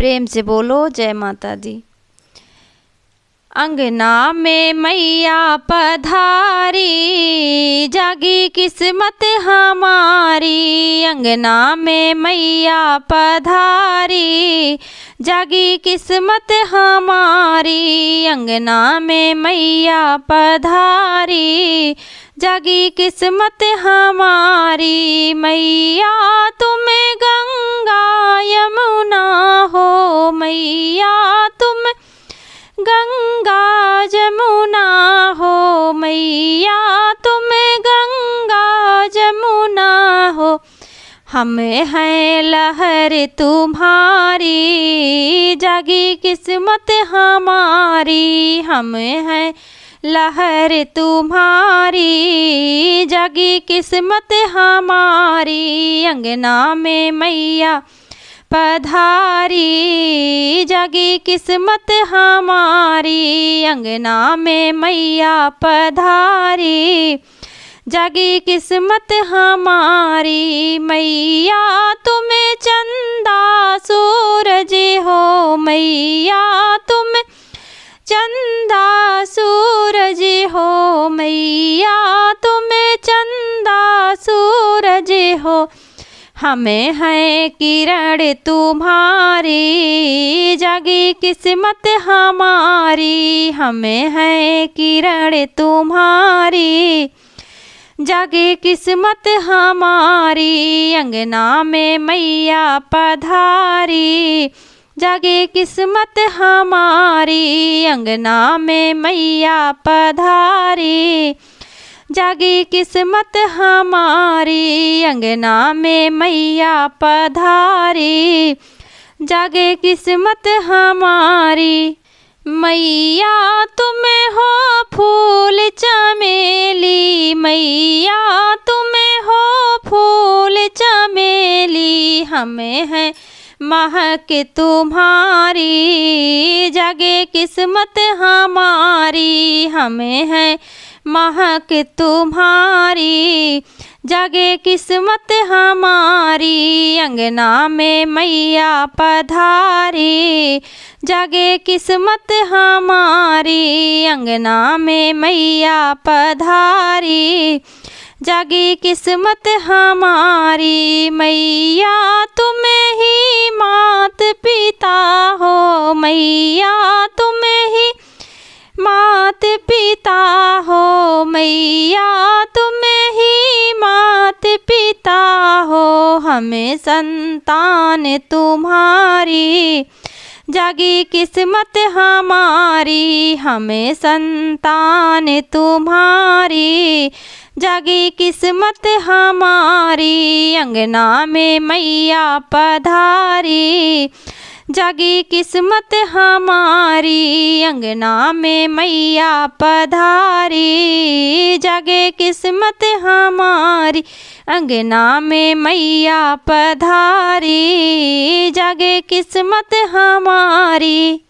प्रेम से बोलो जय माता दी। अंगना में मैया पधारी, जागी किस्मत हमारी। अंगना में मैया पधारी, जागी किस्मत हमारी। अंगना में मैया पधारी, जागी किस्मत हमारी। मैया तुम गंगा यमुना हो, मैया तुम गंगा जमुना हो। मैया तुम गंगा जमुना हो। हम हैं लहर तुम्हारी, जागी किस्मत हमारी। हम हैं लहर तुम्हारी, जागी किस्मत हमारी। अंगना में मैया पधारी, जागी किस्मत हमारी। अंगना में मैया पधारी, जागी किस्मत हमारी। मैया तुम चंदा सूरज हो, मैया तुम चंदा सूरज हो। मैया तुम चंदा सूरज हो। हमें है किरण तुम्हारी, जागी किस्मत हमारी। हमें है किरण तुम्हारी, जागी किस्मत हमारी। अंगना में मैया पधारी, जागी किस्मत हमारी। अंगना में मैया पधारी, जागी किस्मत हमारी। अंगना में मैया पधारी, जागे किस्मत हमारी। मैया तुम हो फूल चमेली, मैया तुम हो फूल चमेली। हमें है महक तुम्हारी, जागे किस्मत हमारी। हमें है महक तुम्हारी, जागे किस्मत हमारी। अंगना में मैया पधारी, जागे किस्मत हमारी। अंगना में मैया पधारी, जागी किस्मत हमारी। मैया तुम ही मात पिता हो, मैया तुम ही मात पिता हो। मैया तुम ही मात पिता हो। हमें संतान तुम्हारी, जागी किस्मत हमारी। हमें संतान तुम्हारी, जागी किस्मत हमारी। अंगना में मैया पधारी, जागी किस्मत हमारी। अंगना में मैया पधारी, जागे किस्मत हमारी। अंगना में मैया पधारी, जागे किस्मत हमारी।